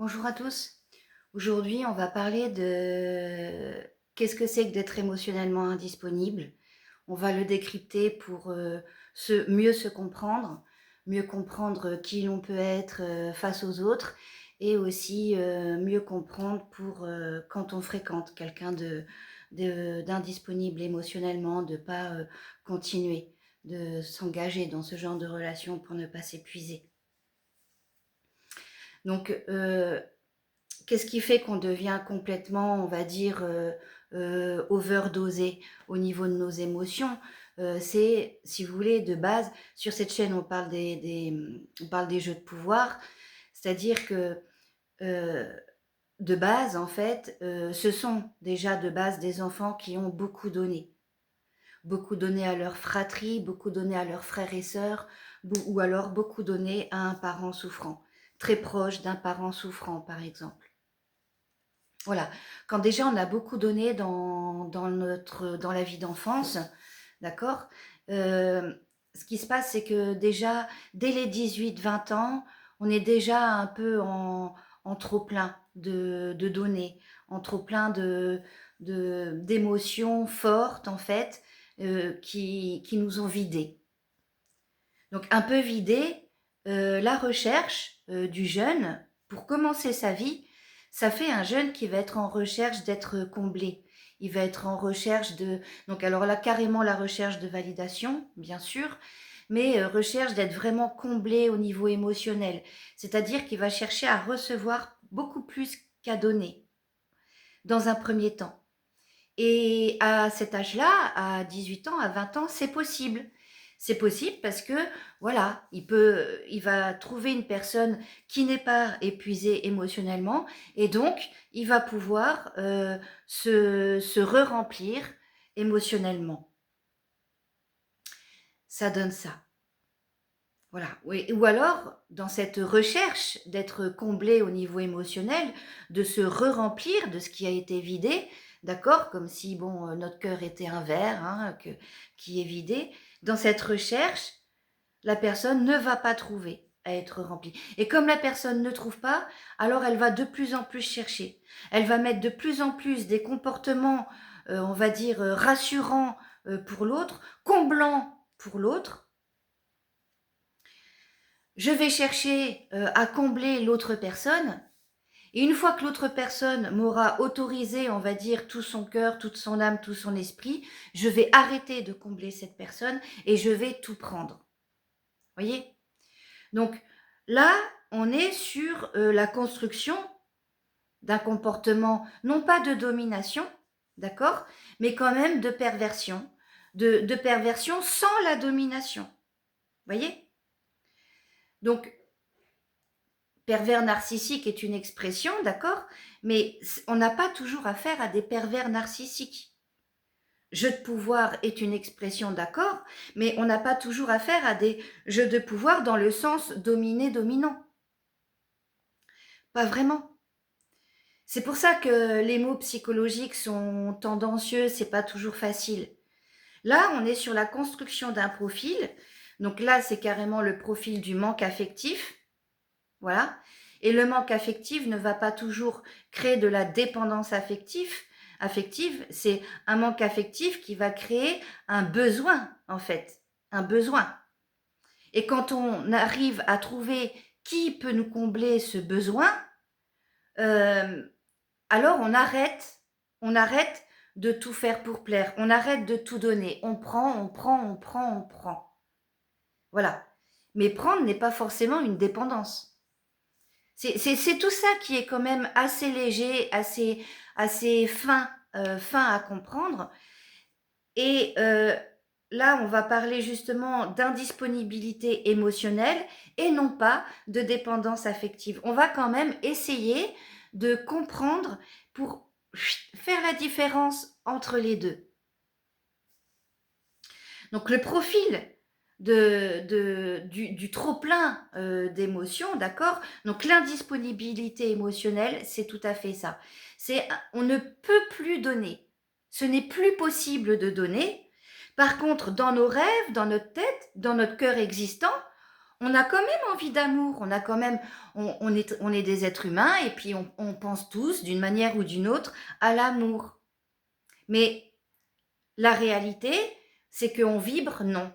Bonjour à tous. Aujourd'hui, on va parler de qu'est-ce que c'est que d'être émotionnellement indisponible. On va le décrypter pour mieux se comprendre, mieux comprendre qui l'on peut être face aux autres et aussi mieux comprendre pour quand on fréquente quelqu'un d'indisponible émotionnellement, de pas continuer, de s'engager dans ce genre de relation pour ne pas s'épuiser. Donc, qu'est-ce qui fait qu'on devient complètement, on va dire, overdosé au niveau de nos émotions? C'est, si vous voulez, de base, sur cette chaîne, on parle on parle des jeux de pouvoir, c'est-à-dire que, heu, de base, en fait, ce sont déjà de base des enfants qui ont beaucoup donné. Beaucoup donné à leur fratrie, beaucoup donné à leurs frères et sœurs, ou alors beaucoup donné à un parent souffrant, très proche d'un parent souffrant, par exemple. Voilà, quand déjà on a beaucoup donné dans la vie d'enfance, d'accord? Ce qui se passe, c'est que déjà, dès les 18-20 ans, on est déjà un peu en trop-plein de données, en trop-plein d'émotions fortes, en fait, qui nous ont vidés. Donc un peu vidé, la recherche, du jeune, pour commencer sa vie, ça fait un jeune qui va être en recherche d'être comblé. Il va être en recherche donc alors là, carrément la recherche de validation, bien sûr, mais recherche d'être vraiment comblé au niveau émotionnel. C'est-à-dire qu'il va chercher à recevoir beaucoup plus qu'à donner, dans un premier temps. Et à cet âge-là, à 18 ans, à 20 ans, c'est possible. C'est possible parce que, voilà, il va trouver une personne qui n'est pas épuisée émotionnellement et donc il va pouvoir se re-remplir émotionnellement. Ça donne ça. Voilà. Oui. Ou alors, dans cette recherche d'être comblé au niveau émotionnel, de se re-remplir de ce qui a été vidé, d'accord? Comme si, bon, notre cœur était un verre, hein, qui est vidé. Dans cette recherche, la personne ne va pas trouver à être remplie. Et comme la personne ne trouve pas, alors elle va de plus en plus chercher. Elle va mettre de plus en plus des comportements, on va dire, rassurants pour l'autre, comblants pour l'autre. Je vais chercher à combler l'autre personne. Et une fois que l'autre personne m'aura autorisé, on va dire, tout son cœur, toute son âme, tout son esprit, je vais arrêter de combler cette personne et je vais tout prendre. Voyez? Donc là, on est sur la construction d'un comportement, non pas de domination, d'accord, mais quand même de perversion, de perversion sans la domination. Voyez? Donc, pervers narcissique est une expression, d'accord, mais on n'a pas toujours affaire à des pervers narcissiques. Jeu de pouvoir est une expression, d'accord, mais on n'a pas toujours affaire à des jeux de pouvoir dans le sens dominé-dominant. Pas vraiment. C'est pour ça que les mots psychologiques sont tendancieux, c'est pas toujours facile. Là, on est sur la construction d'un profil. Donc là, c'est carrément le profil du manque affectif. Voilà. Et le manque affectif ne va pas toujours créer de la dépendance affective, c'est un manque affectif qui va créer un besoin, en fait, un besoin. Et quand on arrive à trouver qui peut nous combler ce besoin, euh, alors on arrête de tout faire pour plaire, on arrête de tout donner, on prend, on prend, on prend, on prend. Voilà. Mais prendre n'est pas forcément une dépendance. C'est tout ça qui est quand même assez léger, assez fin, fin à comprendre. Et là, on va parler justement d'indisponibilité émotionnelle et non pas de dépendance affective. On va quand même essayer de comprendre pour faire la différence entre les deux. Donc le profil du trop-plein d'émotions, d'accord? Donc l'indisponibilité émotionnelle, c'est tout à fait ça. On ne peut plus donner. Ce n'est plus possible de donner. Par contre, dans nos rêves, dans notre tête, dans notre cœur existant, on a quand même envie d'amour, on a quand même, on est des êtres humains et puis on pense tous d'une manière ou d'une autre à l'amour. Mais la réalité, c'est qu'on vibre non.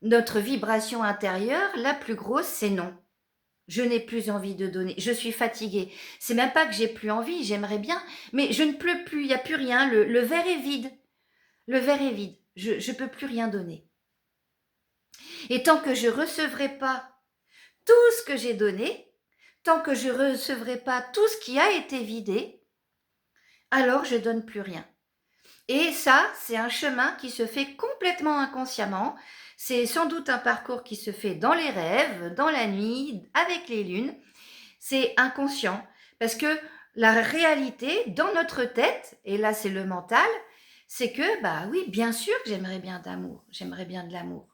Notre vibration intérieure, la plus grosse, c'est non. Je n'ai plus envie de donner, je suis fatiguée. C'est même pas que j'ai plus envie, j'aimerais bien, mais je ne peux plus, il n'y a plus rien, le verre est vide. Le verre est vide, je ne peux plus rien donner. Et tant que je ne recevrai pas tout ce que j'ai donné, tant que je ne recevrai pas tout ce qui a été vidé, alors je ne donne plus rien. Et ça, c'est un chemin qui se fait complètement inconsciemment. C'est sans doute un parcours qui se fait dans les rêves, dans la nuit, avec les lunes. C'est inconscient parce que la réalité dans notre tête, et là c'est le mental, c'est que, bah oui, bien sûr que j'aimerais bien d'amour, j'aimerais bien de l'amour.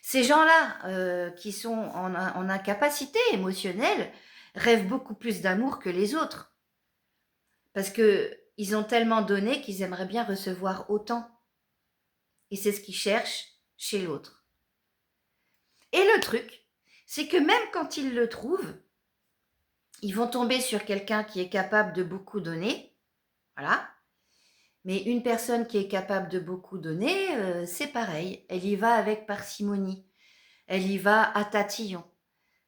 Ces gens-là qui sont en incapacité émotionnelle rêvent beaucoup plus d'amour que les autres parce qu'ils ont tellement donné qu'ils aimeraient bien recevoir autant. Et c'est ce qu'ils cherchent chez l'autre. Et le truc, c'est que même quand ils le trouvent, ils vont tomber sur quelqu'un qui est capable de beaucoup donner, voilà. Mais une personne qui est capable de beaucoup donner, c'est pareil. Elle y va avec parcimonie. Elle y va à tatillon.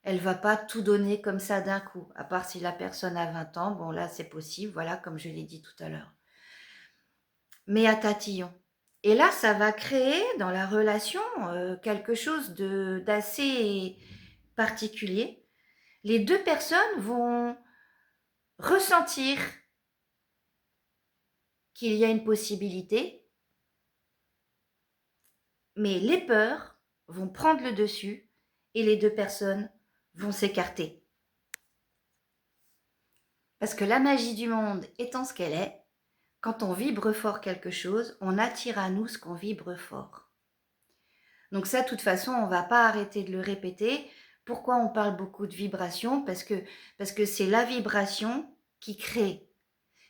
Elle va pas tout donner comme ça d'un coup. À part si la personne a 20 ans, bon là c'est possible, voilà, comme je l'ai dit tout à l'heure. Mais à tatillon. Et là, ça va créer dans la relation quelque chose d'assez particulier. Les deux personnes vont ressentir qu'il y a une possibilité, mais les peurs vont prendre le dessus et les deux personnes vont s'écarter. Parce que la magie du monde étant ce qu'elle est, quand on vibre fort quelque chose, on attire à nous ce qu'on vibre fort. Donc ça, de toute façon, on ne va pas arrêter de le répéter. Pourquoi on parle beaucoup de vibration? Parce que c'est la vibration qui crée.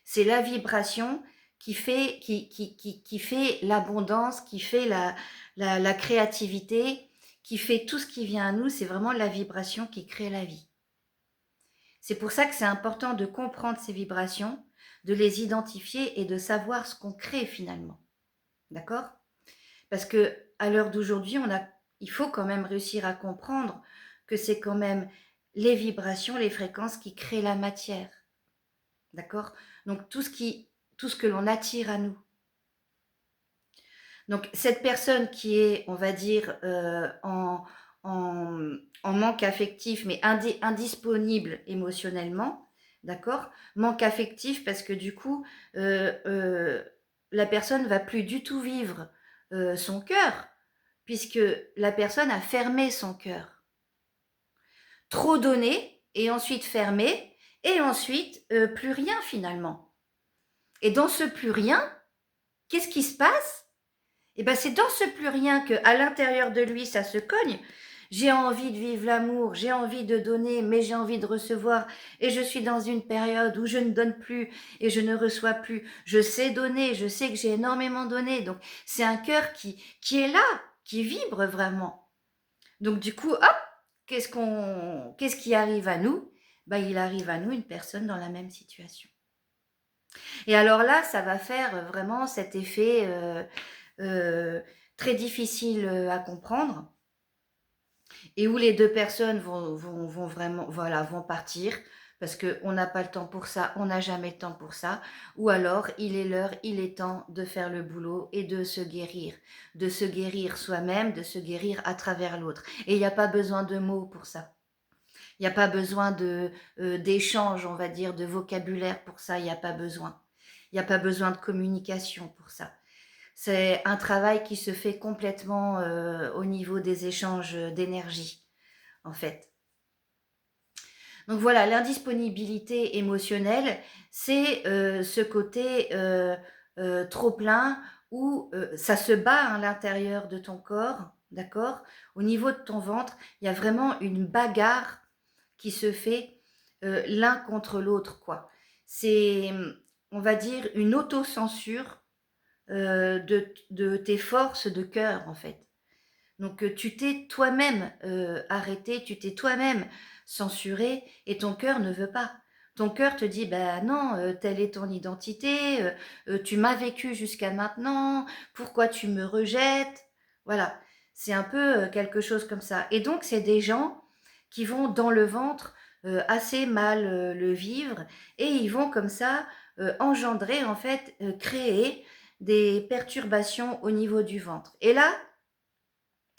C'est la vibration qui fait l'abondance, qui fait la créativité, qui fait tout ce qui vient à nous. C'est vraiment la vibration qui crée la vie. C'est pour ça que c'est important de comprendre ces vibrations, de les identifier et de savoir ce qu'on crée finalement. D'accord? Parce que à l'heure d'aujourd'hui, il faut quand même réussir à comprendre que c'est quand même les vibrations, les fréquences qui créent la matière. D'accord? Donc tout ce que l'on attire à nous. Donc cette personne qui est, on va dire, en manque affectif, mais indisponible émotionnellement, d'accord? Manque affectif parce que du coup, la personne ne va plus du tout vivre son cœur, puisque la personne a fermé son cœur. Trop donné, et ensuite fermé, et ensuite plus rien finalement. Et dans ce plus rien, qu'est-ce qui se passe? Et ben c'est dans ce plus rien qu'à l'intérieur de lui, ça se cogne. J'ai envie de vivre l'amour, j'ai envie de donner, mais j'ai envie de recevoir. Et je suis dans une période où je ne donne plus et je ne reçois plus. Je sais donner, je sais que j'ai énormément donné. Donc c'est un cœur qui est là, qui vibre vraiment. Donc du coup, hop, qu'est-ce qui arrive à nous? Ben, il arrive à nous une personne dans la même situation. Et alors là, ça va faire vraiment cet effet très difficile à comprendre et où les deux personnes vont vraiment, voilà, vont partir parce qu'on n'a pas le temps pour ça, on n'a jamais le temps pour ça, ou alors il est l'heure, il est temps de faire le boulot et de se guérir soi-même, de se guérir à travers l'autre. Et il n'y a pas besoin de mots pour ça. Il n'y a pas besoin d'échange, on va dire, de vocabulaire pour ça, il n'y a pas besoin. Il n'y a pas besoin de communication pour ça. C'est un travail qui se fait complètement au niveau des échanges d'énergie, en fait. Donc voilà, l'indisponibilité émotionnelle, c'est ce côté trop plein où ça se bat à l'intérieur de ton corps, d'accord? Au niveau de ton ventre, il y a vraiment une bagarre qui se fait l'un contre l'autre, quoi. C'est, on va dire, une autocensure de tes forces de cœur, en fait. Donc tu t'es toi-même arrêté, tu t'es toi-même censuré et ton cœur ne veut pas. Ton cœur te dit bah non, telle est ton identité, tu m'as vécu jusqu'à maintenant, pourquoi tu me rejettes? Voilà, c'est un peu quelque chose comme ça. Et donc c'est des gens qui vont dans le ventre assez mal le vivre et ils vont comme ça engendrer en fait, créer des perturbations au niveau du ventre. Et là,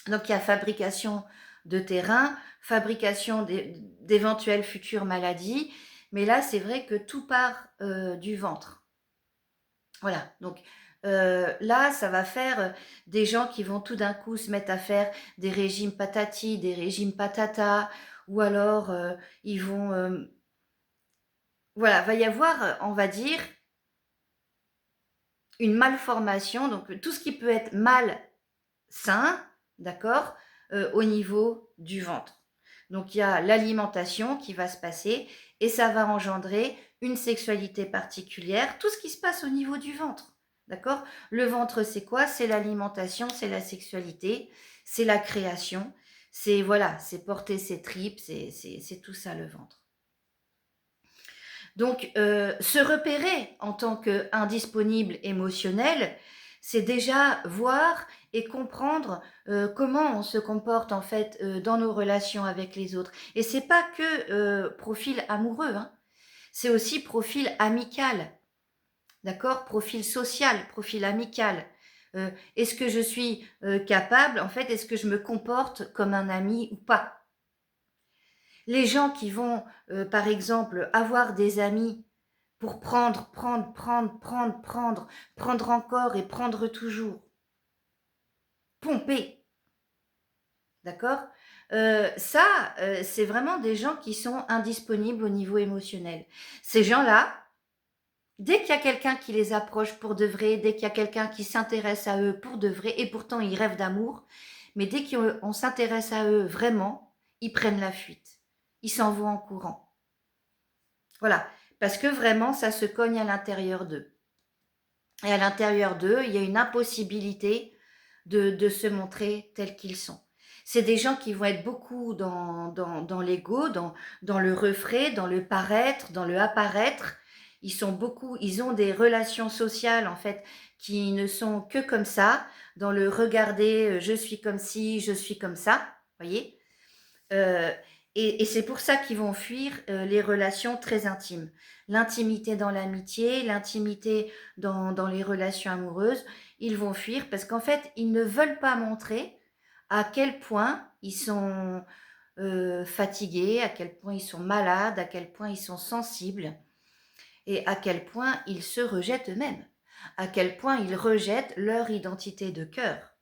donc il y a fabrication de terrain, fabrication d'éventuelles futures maladies, mais là c'est vrai que tout part du ventre. Voilà, donc là ça va faire des gens qui vont tout d'un coup se mettre à faire des régimes patati, des régimes patata, ou alors ils vont... voilà, va y avoir, on va dire, une malformation, donc tout ce qui peut être malsain, d'accord, au niveau du ventre. Donc il y a l'alimentation qui va se passer et ça va engendrer une sexualité particulière, tout ce qui se passe au niveau du ventre, d'accord. Le ventre, c'est quoi? C'est l'alimentation, c'est la sexualité, c'est la création, c'est voilà, c'est porter ses tripes, c'est tout ça le ventre. Donc, se repérer en tant qu'indisponible émotionnel, c'est déjà voir et comprendre comment on se comporte en fait dans nos relations avec les autres. Et c'est pas que profil amoureux, hein. C'est aussi profil amical, d'accord? Profil social, profil amical. Est-ce que je suis capable, en fait, est-ce que je me comporte comme un ami ou pas? Les gens qui vont, par exemple, avoir des amis pour prendre, prendre, prendre, prendre, prendre, prendre encore et prendre toujours. Pomper, d'accord? Ça, c'est vraiment des gens qui sont indisponibles au niveau émotionnel. Ces gens-là, dès qu'il y a quelqu'un qui les approche pour de vrai, dès qu'il y a quelqu'un qui s'intéresse à eux pour de vrai, et pourtant ils rêvent d'amour, mais dès qu'on s'intéresse à eux vraiment, ils prennent la fuite. Ils s'en vont en courant. Voilà, parce que vraiment, ça se cogne à l'intérieur d'eux. Et à l'intérieur d'eux, il y a une impossibilité de se montrer tels qu'ils sont. C'est des gens qui vont être beaucoup dans l'ego, dans le reflet, dans le paraître, dans le apparaître. Ils sont beaucoup, ils ont des relations sociales en fait qui ne sont que comme ça, dans le regarder, je suis comme ci, je suis comme ça, voyez. Euh, et c'est pour ça qu'ils vont fuir les relations très intimes. L'intimité dans l'amitié, l'intimité dans les relations amoureuses, ils vont fuir parce qu'en fait, ils ne veulent pas montrer à quel point ils sont fatigués, à quel point ils sont malades, à quel point ils sont sensibles et à quel point ils se rejettent eux-mêmes, à quel point ils rejettent leur identité de cœur.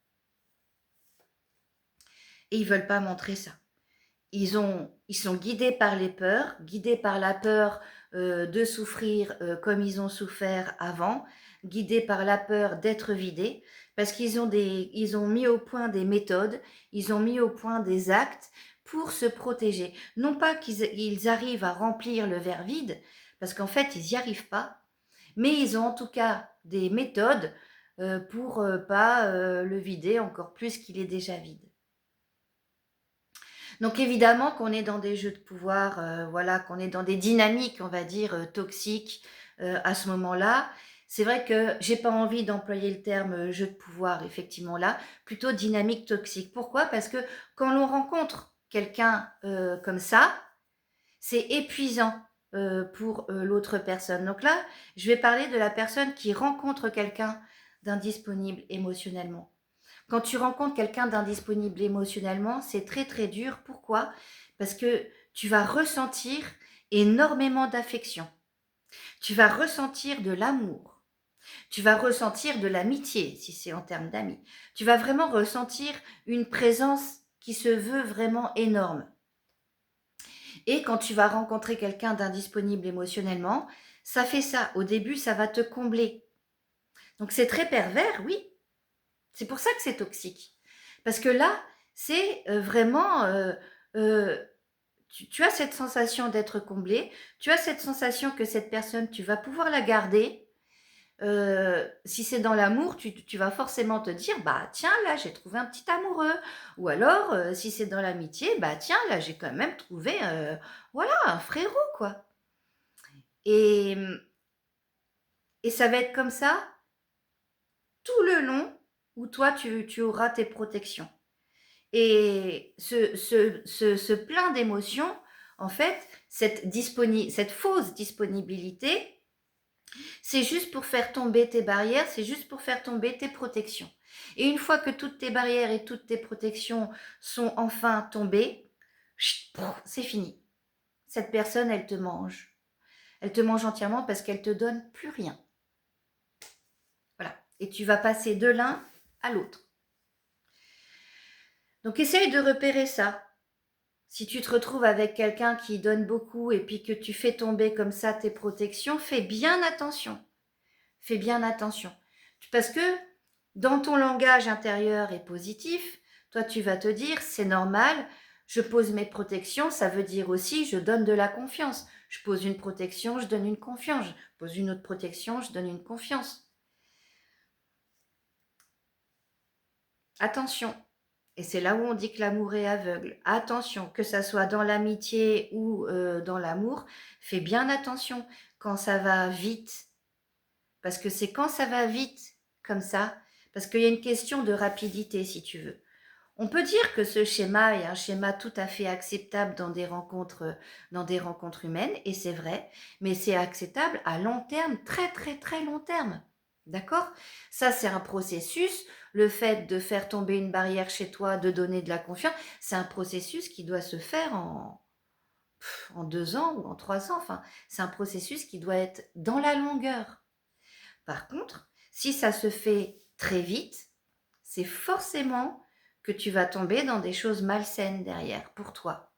Et ils veulent pas montrer ça. Ils sont guidés par les peurs, guidés par la peur de souffrir comme ils ont souffert avant, guidés par la peur d'être vidés, parce ils ont mis au point des méthodes, ils ont mis au point des actes pour se protéger. Non pas qu'ils arrivent à remplir le verre vide, parce qu'en fait, ils n'y arrivent pas, mais ils ont en tout cas des méthodes pour pas le vider encore plus qu'il est déjà vide. Donc évidemment qu'on est dans des jeux de pouvoir, voilà, qu'on est dans des dynamiques, on va dire, toxiques à ce moment-là. C'est vrai que j'ai pas envie d'employer le terme jeu de pouvoir, effectivement là, plutôt dynamique toxique. Pourquoi? Parce que quand l'on rencontre quelqu'un comme ça, c'est épuisant pour l'autre personne. Donc là, je vais parler de la personne qui rencontre quelqu'un d'indisponible émotionnellement. Quand tu rencontres quelqu'un d'indisponible émotionnellement, c'est très très dur. Pourquoi? Parce que tu vas ressentir énormément d'affection. Tu vas ressentir de l'amour. Tu vas ressentir de l'amitié, si c'est en termes d'amis. Tu vas vraiment ressentir une présence qui se veut vraiment énorme. Et quand tu vas rencontrer quelqu'un d'indisponible émotionnellement, ça fait ça. Au début, ça va te combler. Donc c'est très pervers, oui. C'est pour ça que c'est toxique. Parce que là, c'est vraiment... tu as cette sensation d'être comblé, tu as cette sensation que cette personne, tu vas pouvoir la garder, si c'est dans l'amour, tu vas forcément te dire, bah tiens, là j'ai trouvé un petit amoureux. Ou alors, si c'est dans l'amitié, bah tiens, là j'ai quand même trouvé, voilà, un frérot, quoi. Et, et ça va être comme ça tout le long où toi tu auras tes protections. Et ce plein d'émotions, en fait, cette fausse disponibilité, c'est juste pour faire tomber tes barrières, c'est juste pour faire tomber tes protections. Et une fois que toutes tes barrières et toutes tes protections sont enfin tombées, c'est fini. Cette personne, elle te mange. Elle te mange entièrement parce qu'elle te donne plus rien. Voilà. Et tu vas passer de l'un à l'autre. Donc essaye de repérer ça. Si tu te retrouves avec quelqu'un qui donne beaucoup et puis que tu fais tomber comme ça tes protections, fais bien attention. Fais bien attention. Parce que dans ton langage intérieur et positif, toi tu vas te dire, c'est normal, je pose mes protections, ça veut dire aussi je donne de la confiance. Je pose une protection, je donne une confiance. Je pose une autre protection, je donne une confiance. Attention. Et c'est là où on dit que l'amour est aveugle. Attention, que ça soit dans l'amitié ou dans l'amour, fais bien attention quand ça va vite. Parce que c'est quand ça va vite, comme ça, parce qu'il y a une question de rapidité, si tu veux. On peut dire que ce schéma est un schéma tout à fait acceptable dans des rencontres humaines, et c'est vrai, mais c'est acceptable à long terme, très très très long terme. D'accord? Ça, c'est un processus. Le fait de faire tomber une barrière chez toi, de donner de la confiance, c'est un processus qui doit se faire en 2 ans ou en 3 ans. Enfin, c'est un processus qui doit être dans la longueur. Par contre, si ça se fait très vite, c'est forcément que tu vas tomber dans des choses malsaines derrière pour toi.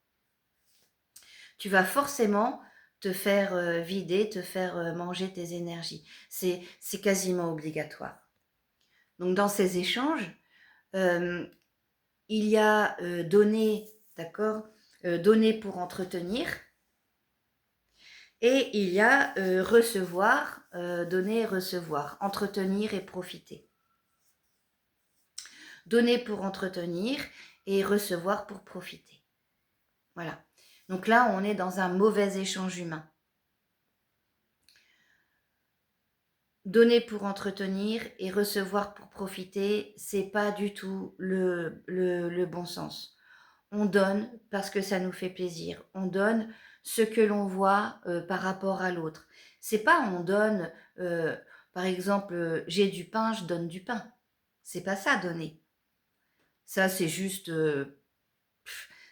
Tu vas forcément te faire vider, te faire manger tes énergies. C'est quasiment obligatoire. Donc dans ces échanges, il y a donner, d'accord, donner pour entretenir, et il y a recevoir, donner et recevoir, entretenir et profiter. Donner pour entretenir et recevoir pour profiter. Voilà. Donc là, on est dans un mauvais échange humain. Donner pour entretenir et recevoir pour profiter, c'est pas du tout le bon sens. On donne parce que ça nous fait plaisir. On donne ce que l'on voit par rapport à l'autre. C'est pas on donne, par exemple, j'ai du pain, je donne du pain. C'est pas ça, donner. Ça, c'est juste,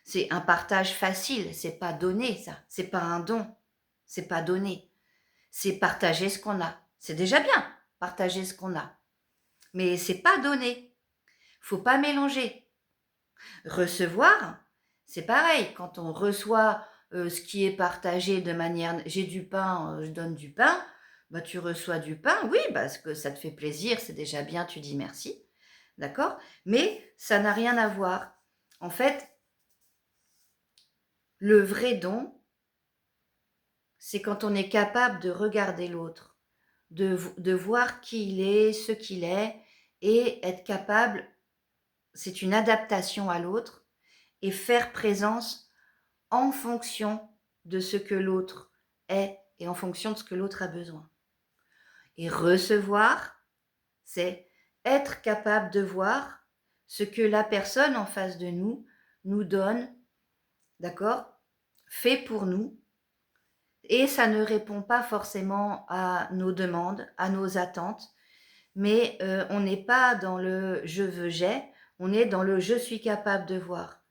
c'est un partage facile. C'est pas donner, ça. C'est pas un don. C'est pas donner. C'est partager ce qu'on a. C'est déjà bien, partager ce qu'on a. Mais c'est pas donner. Faut pas mélanger. Recevoir, c'est pareil. Quand on reçoit ce qui est partagé de manière, j'ai du pain, je donne du pain, bah tu reçois du pain, oui, parce que ça te fait plaisir, c'est déjà bien, tu dis merci, d'accord? Mais ça n'a rien à voir. En fait, le vrai don, c'est quand on est capable de regarder l'autre, de voir qui il est, ce qu'il est, et être capable, c'est une adaptation à l'autre, et faire présence en fonction de ce que l'autre est et en fonction de ce que l'autre a besoin. Et recevoir, c'est être capable de voir ce que la personne en face de nous donne, d'accord, fait pour nous, et ça ne répond pas forcément à nos demandes, à nos attentes, mais on n'est pas dans le je veux, j'ai, on est dans le je suis capable de voir.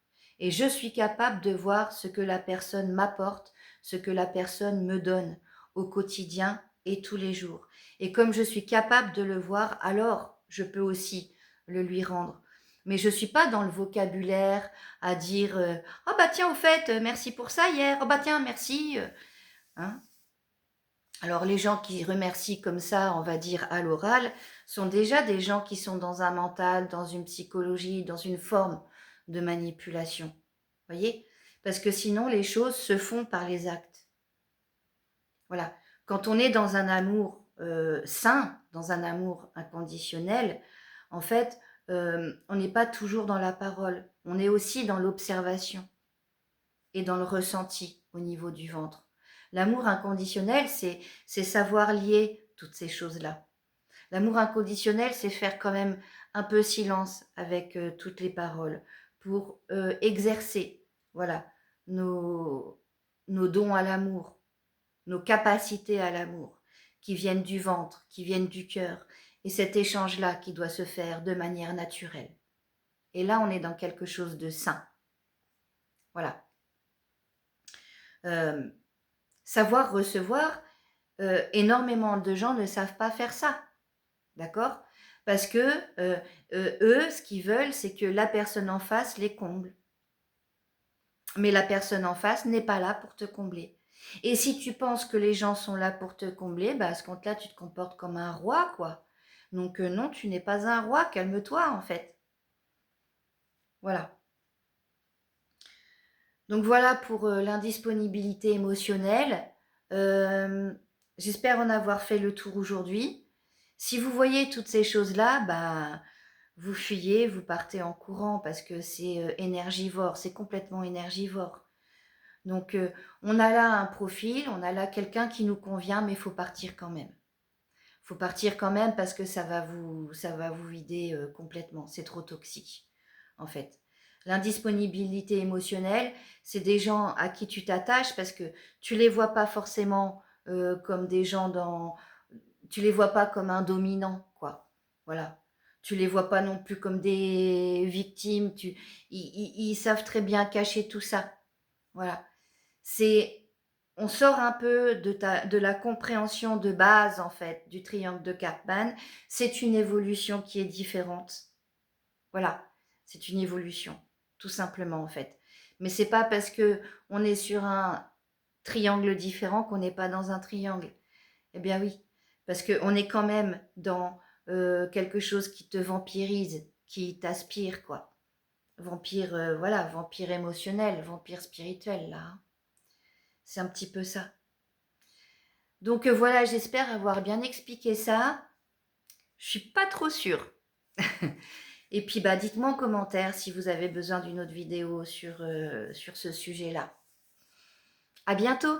Et je suis capable de voir ce que la personne m'apporte, ce que la personne me donne au quotidien et tous les jours. Et comme je suis capable de le voir, alors je peux aussi le lui rendre. Mais je ne suis pas dans le vocabulaire à dire « Ah bah tiens, au fait, merci pour ça hier. Ah bah tiens, merci. » Hein? Alors les gens qui remercient comme ça, on va dire à l'oral, sont déjà des gens qui sont dans un mental, dans une psychologie, dans une forme de manipulation. Voyez? Parce que sinon les choses se font par les actes. Voilà. Quand on est dans un amour sain, dans un amour inconditionnel, en fait, on n'est pas toujours dans la parole, on est aussi dans l'observation et dans le ressenti au niveau du ventre. L'amour inconditionnel, c'est savoir lier toutes ces choses-là. L'amour inconditionnel, c'est faire quand même un peu silence avec toutes les paroles pour exercer, voilà, nos, nos dons à l'amour, nos capacités à l'amour, qui viennent du ventre, qui viennent du cœur, et cet échange-là qui doit se faire de manière naturelle. Et là, on est dans quelque chose de sain. Voilà. Savoir recevoir, énormément de gens ne savent pas faire ça. D'accord? Parce que eux, ce qu'ils veulent, c'est que la personne en face les comble. Mais la personne en face n'est pas là pour te combler. Et si tu penses que les gens sont là pour te combler, bah à ce compte-là, tu te comportes comme un roi, quoi. Donc non, tu n'es pas un roi, calme-toi, en fait. Voilà. Donc voilà pour l'indisponibilité émotionnelle. J'espère en avoir fait le tour aujourd'hui. Si vous voyez toutes ces choses-là, bah, vous fuyez, vous partez en courant parce que c'est énergivore, c'est complètement énergivore. Donc on a là un profil, on a là quelqu'un qui nous convient, mais il faut partir quand même. Il faut partir quand même parce que ça va vous vider complètement. C'est trop toxique, en fait. L'indisponibilité émotionnelle, c'est des gens à qui tu t'attaches parce que tu les vois pas forcément comme des gens dans... Tu les vois pas comme un dominant, quoi. Voilà. Tu les vois pas non plus comme des victimes. Ils savent très bien cacher tout ça. Voilà. C'est, on sort un peu de la compréhension de base, en fait, du triangle de Karpman. C'est une évolution qui est différente. Voilà, c'est une évolution, tout simplement, en fait. Mais c'est pas parce que on est sur un triangle différent qu'on n'est pas dans un triangle. Eh bien oui, parce qu'on est quand même dans quelque chose qui te vampirise, qui t'aspire, quoi. Vampire, voilà, vampire émotionnel, vampire spirituel, là, hein. C'est un petit peu ça. Donc voilà, j'espère avoir bien expliqué ça. Je suis pas trop sûre. Et puis bah dites-moi en commentaire si vous avez besoin d'une autre vidéo sur ce sujet-là. À bientôt!